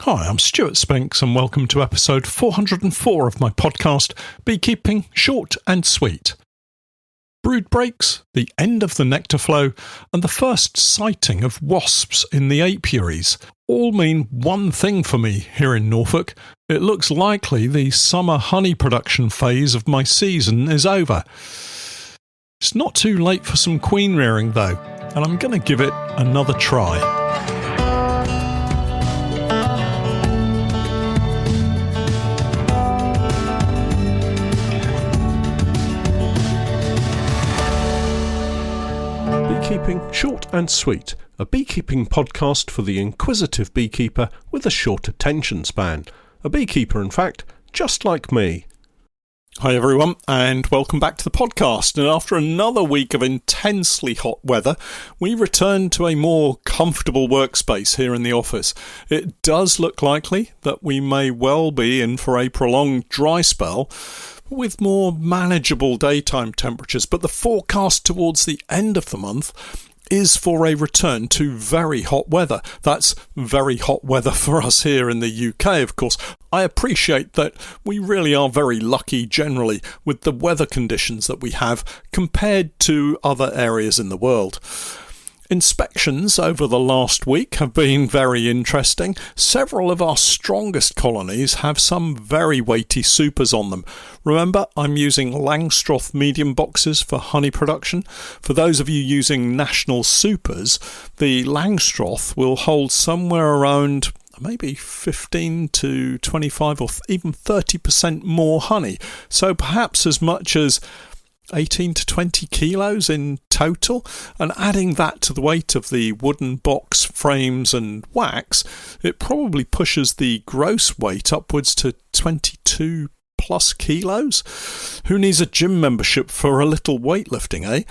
Hi, I'm Stewart Spinks and welcome to episode 404 of my podcast, Beekeeping Short and Sweet. Brood breaks, the end of the nectar flow, and the first sighting of wasps in the apiaries all mean one thing for me here in Norfolk. It looks likely the summer honey production phase of my season is over. It's not too late for some queen rearing though, and I'm going to give it another try. Beekeeping Short and Sweet, a beekeeping podcast for the inquisitive beekeeper with a short attention span. A beekeeper, in fact, just like me. Hi everyone, and welcome back to the podcast. And after another week of intensely hot weather, we return to a more comfortable workspace here in the office. It does look likely that we may well be in for a prolonged dry spell, with more manageable daytime temperatures, but the forecast towards the end of the month is for a return to very hot weather. That's very hot weather for us here in the UK, of course. I appreciate that we really are very lucky generally with the weather conditions that we have compared to other areas in the world. Inspections over the last week have been very interesting. Several of our strongest colonies have some very weighty supers on them. Remember, I'm using Langstroth medium boxes for honey production. For those of you using national supers, the Langstroth will hold somewhere around maybe 15 to 25 or even 30% more honey. So perhaps as much as 18 to 20 kilos in total, and adding that to the weight of the wooden box frames and wax, it probably pushes the gross weight upwards to 22 plus kilos. Who needs a gym membership for a little weightlifting, eh?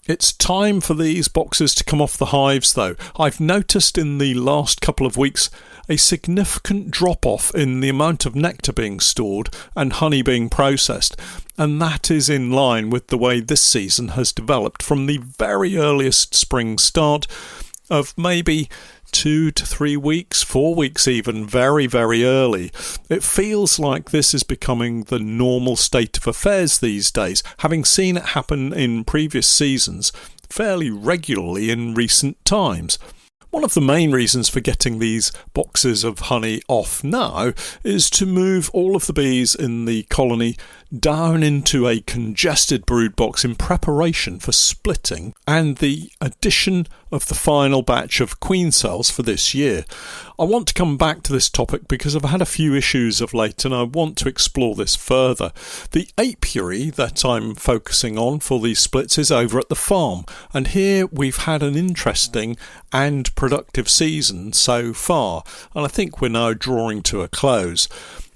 It's time for these boxes to come off the hives though. I've noticed in the last couple of weeks a significant drop-off in the amount of nectar being stored and honey being processed, and that is in line with the way this season has developed from the very earliest spring start of maybe 2 to 3 weeks, 4 weeks even, very, very early. It feels like this is becoming the normal state of affairs these days, having seen it happen in previous seasons fairly regularly in recent times. One of the main reasons for getting these boxes of honey off now is to move all of the bees in the colony down into a congested brood box in preparation for splitting and the addition of the final batch of queen cells for this year. I want to come back to this topic because I've had a few issues of late and I want to explore this further. The apiary that I'm focusing on for these splits is over at the farm, and here we've had an interesting and productive season so far, and I think we're now drawing to a close.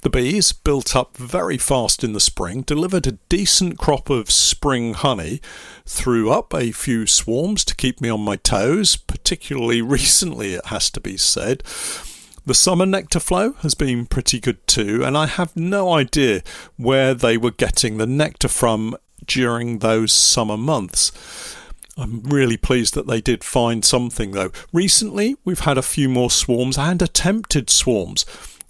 The bees, built up very fast in the spring, delivered a decent crop of spring honey, threw up a few swarms to keep me on my toes, particularly recently it has to be said. The summer nectar flow has been pretty good too, and I have no idea where they were getting the nectar from during those summer months. I'm really pleased that they did find something though. Recently we've had a few more swarms and attempted swarms,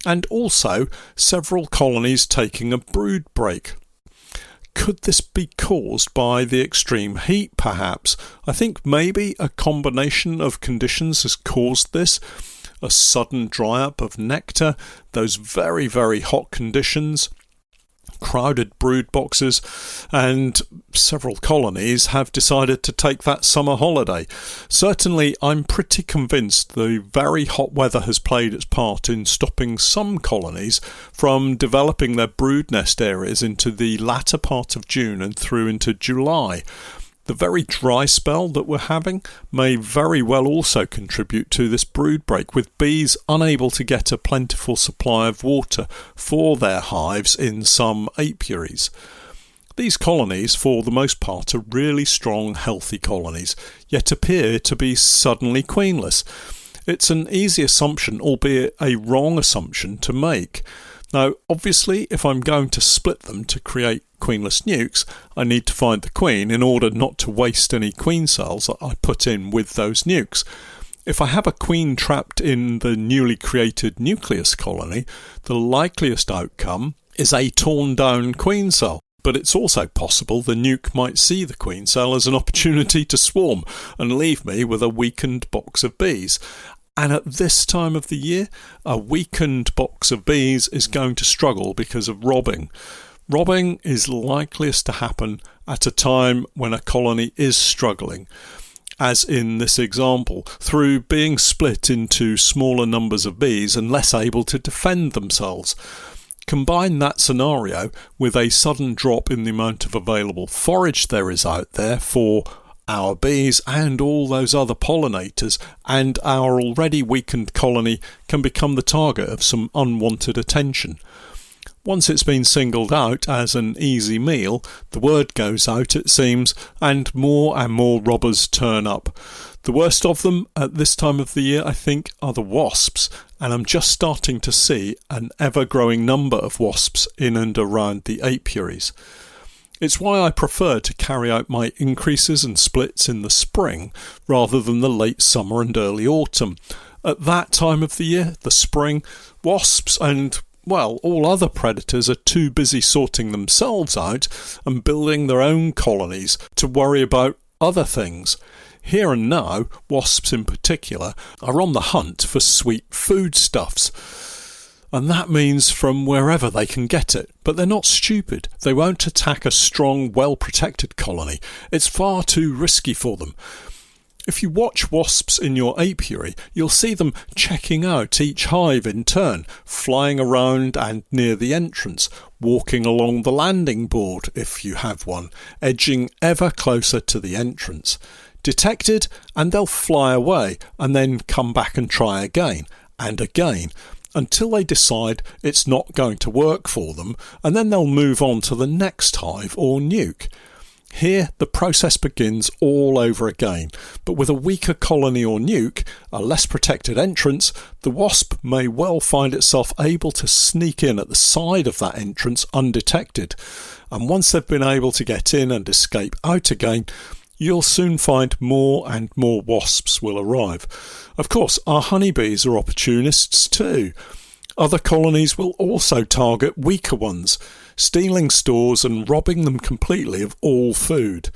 and also several colonies taking a brood break. Could this be caused by the extreme heat, perhaps? I think maybe a combination of conditions has caused this. A sudden dry up of nectar, those very, very hot conditions, crowded brood boxes, and several colonies have decided to take that summer holiday. Certainly, I'm pretty convinced the very hot weather has played its part in stopping some colonies from developing their brood nest areas into the latter part of June and through into July. The very dry spell that we're having may very well also contribute to this brood break, with bees unable to get a plentiful supply of water for their hives in some apiaries. These colonies, for the most part, are really strong, healthy colonies, yet appear to be suddenly queenless. It's an easy assumption, albeit a wrong assumption, to make. Now, obviously, if I'm going to split them to create queenless nukes, I need to find the queen in order not to waste any queen cells that I put in with those nukes. If I have a queen trapped in the newly created nucleus colony, the likeliest outcome is a torn down queen cell. But it's also possible the nuke might see the queen cell as an opportunity to swarm and leave me with a weakened box of bees. And at this time of the year, a weakened box of bees is going to struggle because of robbing. Robbing is likeliest to happen at a time when a colony is struggling, as in this example, through being split into smaller numbers of bees and less able to defend themselves. Combine that scenario with a sudden drop in the amount of available forage there is out there for our bees and all those other pollinators, and our already weakened colony can become the target of some unwanted attention. Once it's been singled out as an easy meal, the word goes out, it seems, and more robbers turn up. The worst of them at this time of the year, I think, are the wasps, and I'm just starting to see an ever-growing number of wasps in and around the apiaries. It's why I prefer to carry out my increases and splits in the spring rather than the late summer and early autumn. At that time of the year, the spring, wasps and all other predators are too busy sorting themselves out and building their own colonies to worry about other things. Here and now, wasps in particular are on the hunt for sweet foodstuffs. And that means from wherever they can get it. But they're not stupid. They won't attack a strong, well-protected colony. It's far too risky for them. If you watch wasps in your apiary, you'll see them checking out each hive in turn, flying around and near the entrance, walking along the landing board, if you have one, edging ever closer to the entrance. Detected, and they'll fly away, and then come back and try again, and again, until they decide it's not going to work for them, and then they'll move on to the next hive or nuke. Here, the process begins all over again, but with a weaker colony or nuke, a less protected entrance, the wasp may well find itself able to sneak in at the side of that entrance undetected. And once they've been able to get in and escape out again, you'll soon find more and more wasps will arrive. Of course, our honeybees are opportunists too. Other colonies will also target weaker ones, stealing stores and robbing them completely of all food.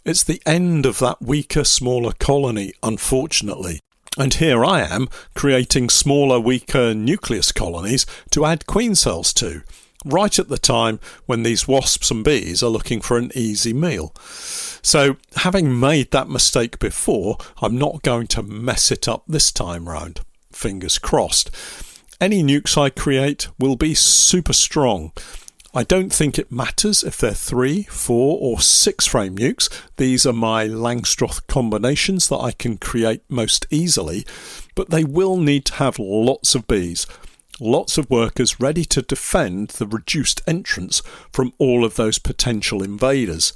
It's the end of that weaker, smaller colony, unfortunately. And here I am, creating smaller, weaker nucleus colonies to add queen cells to, right at the time when these wasps and bees are looking for an easy meal. So, having made that mistake before, I'm not going to mess it up this time round. Fingers crossed. Any nukes I create will be super strong. I don't think it matters if they're 3, 4 or 6 frame nukes. These are my Langstroth combinations that I can create most easily, but they will need to have lots of bees, lots of workers ready to defend the reduced entrance from all of those potential invaders.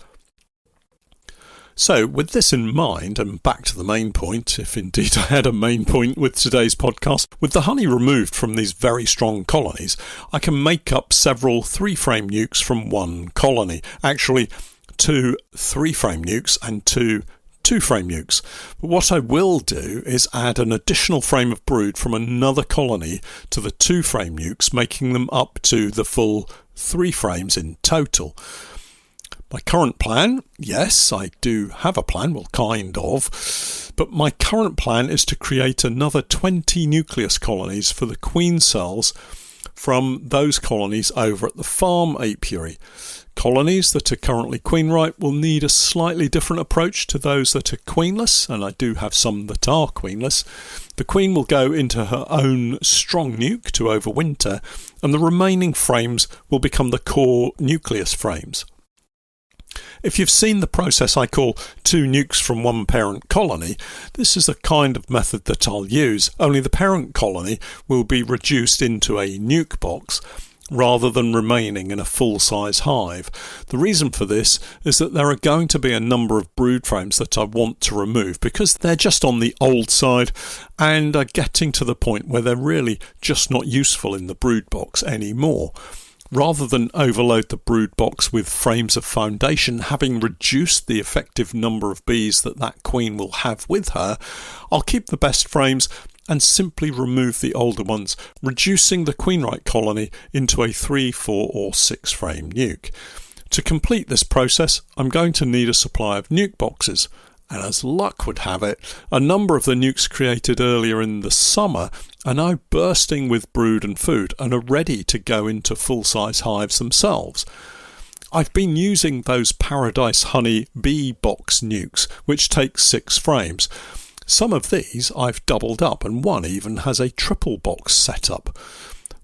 So, with this in mind, and back to the main point, if indeed I had a main point with today's podcast, with the honey removed from these very strong colonies, I can make up several 3-frame nukes from one colony. Actually, 2 3-frame nukes and 2 2-frame nukes. But what I will do is add an additional frame of brood from another colony to the 2-frame nukes, making them up to the full 3 frames in total. My current plan, yes, I do have a plan, well, kind of, but my current plan is to create another 20 nucleus colonies for the queen cells from those colonies over at the farm apiary. Colonies that are currently queen-right will need a slightly different approach to those that are queenless, and I do have some that are queenless. The queen will go into her own strong nuke to overwinter, and the remaining frames will become the core nucleus frames. If you've seen the process I call 2 nukes from one parent colony, this is the kind of method that I'll use, only the parent colony will be reduced into a nuke box rather than remaining in a full-size hive. The reason for this is that there are going to be a number of brood frames that I want to remove because they're just on the old side and are getting to the point where they're really just not useful in the brood box anymore. Rather than overload the brood box with frames of foundation, having reduced the effective number of bees that queen will have with her, I'll keep the best frames and simply remove the older ones, reducing the queen-right colony into a 3, 4 or 6 frame nuke. To complete this process, I'm going to need a supply of nuke boxes, and as luck would have it, a number of the nukes created earlier in the summer are now bursting with brood and food and are ready to go into full-size hives themselves. I've been using those Paradise Honey bee box nukes, which take 6 frames. Some of these I've doubled up, and one even has a triple box setup.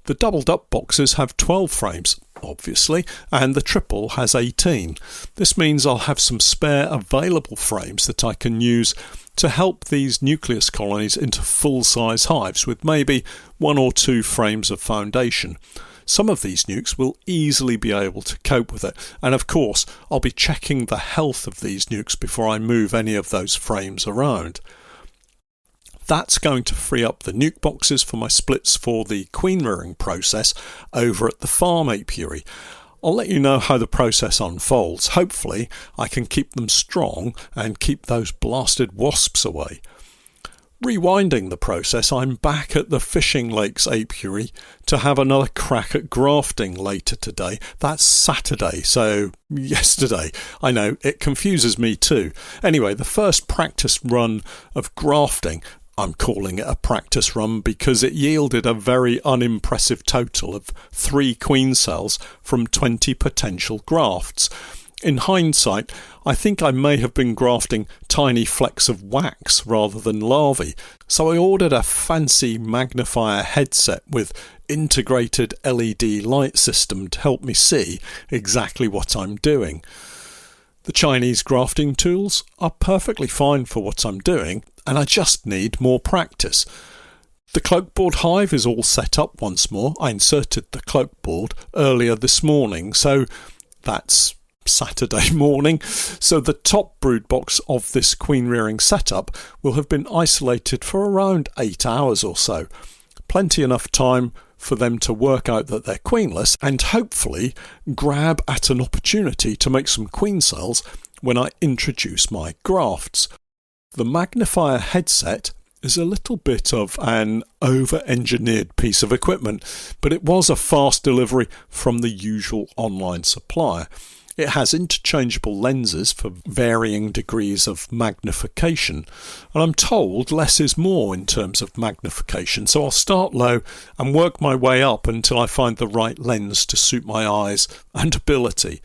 The doubled up boxes have 12 frames, obviously, and the triple has 18. This means I'll have some spare available frames that I can use to help these nucleus colonies into full-size hives with maybe 1 or 2 frames of foundation. Some of these nukes will easily be able to cope with it, and of course I'll be checking the health of these nukes before I move any of those frames around. That's going to free up the nuke boxes for my splits for the queen rearing process over at the farm apiary. I'll let you know how the process unfolds. Hopefully I can keep them strong and keep those blasted wasps away. Rewinding the process, I'm back at the Fishing Lakes apiary to have another crack at grafting later today. That's Saturday, so yesterday. I know, it confuses me too. Anyway, the first practice run of grafting, I'm calling it a practice run because it yielded a very unimpressive total of 3 queen cells from 20 potential grafts. In hindsight, I think I may have been grafting tiny flecks of wax rather than larvae, so I ordered a fancy magnifier headset with integrated LED light system to help me see exactly what I'm doing. The Chinese grafting tools are perfectly fine for what I'm doing, and I just need more practice. The cloakboard hive is all set up once more. I inserted the cloakboard earlier this morning, so that's Saturday morning. So the top brood box of this queen rearing setup will have been isolated for around 8 hours or so. Plenty enough time for them to work out that they're queenless and hopefully grab at an opportunity to make some queen cells when I introduce my grafts. The magnifier headset is a little bit of an over-engineered piece of equipment, but it was a fast delivery from the usual online supplier. It has interchangeable lenses for varying degrees of magnification, and I'm told less is more in terms of magnification, so I'll start low and work my way up until I find the right lens to suit my eyes and ability.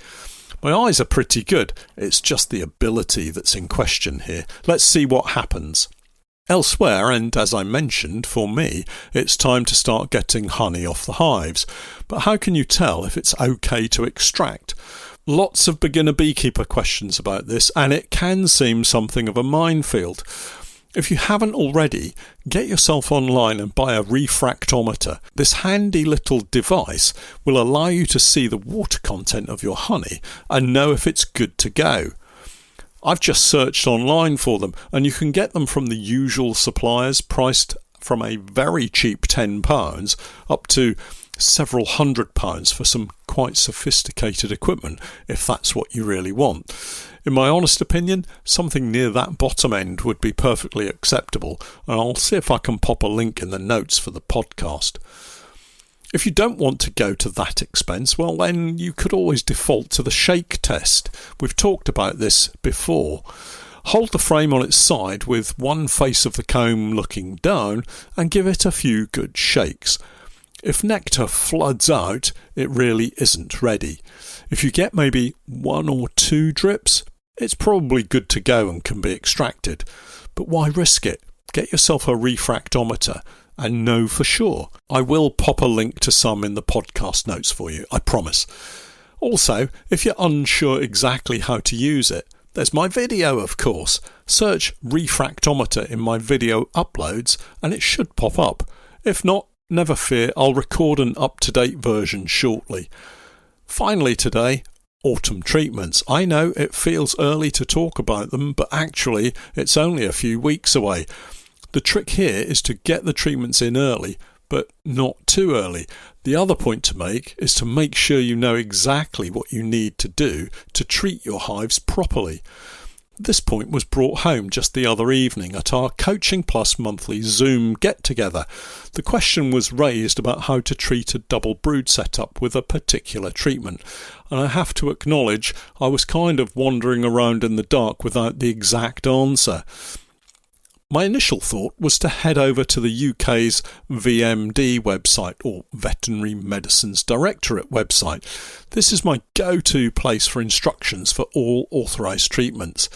My eyes are pretty good, it's just the ability that's in question here. Let's see what happens. Elsewhere, and as I mentioned, for me, it's time to start getting honey off the hives. But how can you tell if it's okay to extract? Lots of beginner beekeeper questions about this, and it can seem something of a minefield. If you haven't already, get yourself online and buy a refractometer. This handy little device will allow you to see the water content of your honey and know if it's good to go. I've just searched online for them, and you can get them from the usual suppliers, priced from a very cheap £10 up to several £100 for some quite sophisticated equipment, if that's what you really want. In my honest opinion, something near that bottom end would be perfectly acceptable, and I'll see if I can pop a link in the notes for the podcast. If you don't want to go to that expense, well then you could always default to the shake test. We've talked about this before. Hold the frame on its side with one face of the comb looking down and give it a few good shakes. If nectar floods out, it really isn't ready. If you get maybe 1 or 2 drips, it's probably good to go and can be extracted. But why risk it? Get yourself a refractometer and know for sure. I will pop a link to some in the podcast notes for you, I promise. Also, if you're unsure exactly how to use it, there's my video, of course. Search refractometer in my video uploads and it should pop up. If not, never fear, I'll record an up-to-date version shortly. Finally today, autumn treatments. I know it feels early to talk about them, but actually it's only a few weeks away. The trick here is to get the treatments in early but not too early. The other point to make is to make sure you know exactly what you need to do to treat your hives properly. This point was brought home just the other evening at our Coaching Plus monthly Zoom get-together. The question was raised about how to treat a double brood setup with a particular treatment, and I have to acknowledge I was kind of wandering around in the dark without the exact answer. My initial thought was to head over to the UK's VMD website, or Veterinary Medicines Directorate website. This is my go-to place for instructions for all authorised treatments.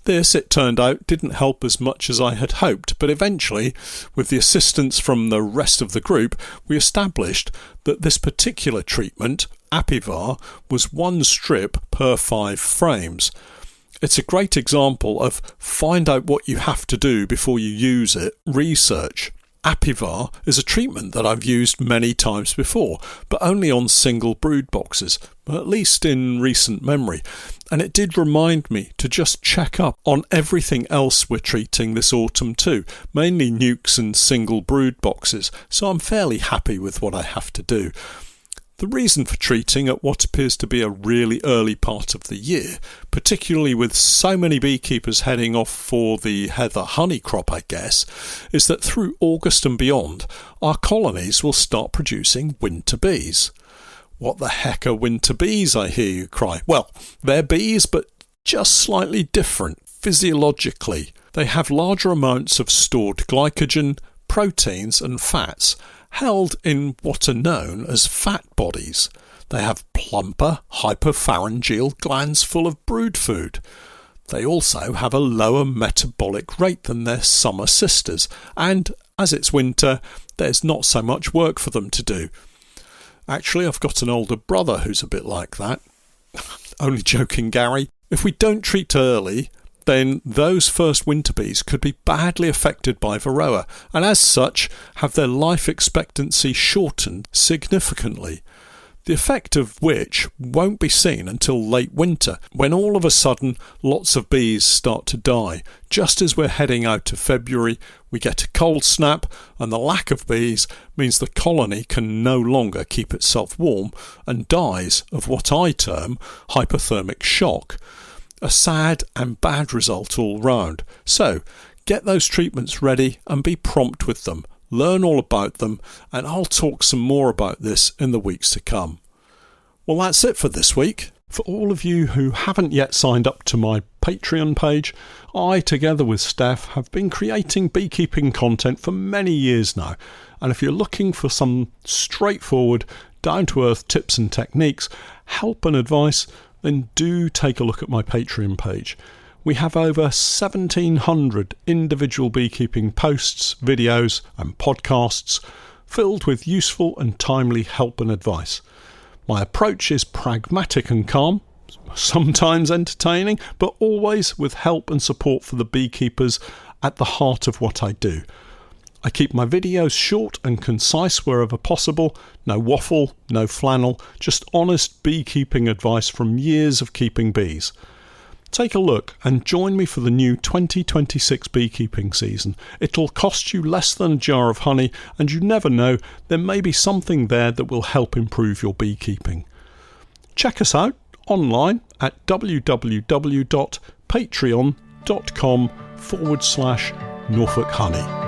This, it turned out, didn't help as much as I had hoped, but eventually, with the assistance from the rest of the group, we established that this particular treatment, Apivar, was 1 strip per 5 frames. It's a great example of find out what you have to do before you use it, research. Apivar is a treatment that I've used many times before, but only on single brood boxes, at least in recent memory. And it did remind me to just check up on everything else we're treating this autumn too, mainly nukes and single brood boxes, so I'm fairly happy with what I have to do. The reason for treating at what appears to be a really early part of the year, particularly with so many beekeepers heading off for the heather honey crop, I guess, is that through August and beyond, our colonies will start producing winter bees. What the heck are winter bees, I hear you cry? Well, they're bees, but just slightly different physiologically. They have larger amounts of stored glycogen, proteins and fats, held in what are known as fat bodies. They have plumper, hypopharyngeal glands full of brood food. They also have a lower metabolic rate than their summer sisters, and as it's winter, there's not so much work for them to do. Actually, I've got an older brother who's a bit like that. Only joking, Gary. If we don't treat early, then those first winter bees could be badly affected by varroa, and as such have their life expectancy shortened significantly, the effect of which won't be seen until late winter, when all of a sudden lots of bees start to die. Just as we're heading out to February, we get a cold snap, and the lack of bees means the colony can no longer keep itself warm and dies of what I term hypothermic shock. A sad and bad result all round. So, get those treatments ready and be prompt with them. Learn all about them, and I'll talk some more about this in the weeks to come. Well, that's it for this week. For all of you who haven't yet signed up to my Patreon page, I, together with Steph, have been creating beekeeping content for many years now. And if you're looking for some straightforward, down-to-earth tips and techniques, help and advice, then do take a look at my Patreon page. We have over 1,700 individual beekeeping posts, videos and podcasts filled with useful and timely help and advice. My approach is pragmatic and calm, sometimes entertaining, but always with help and support for the beekeepers at the heart of what I do. I keep my videos short and concise wherever possible, no waffle, no flannel, just honest beekeeping advice from years of keeping bees. Take a look and join me for the new 2026 beekeeping season. It'll cost you less than a jar of honey, and you never know, there may be something there that will help improve your beekeeping. Check us out online at www.patreon.com/Norfolk Honey.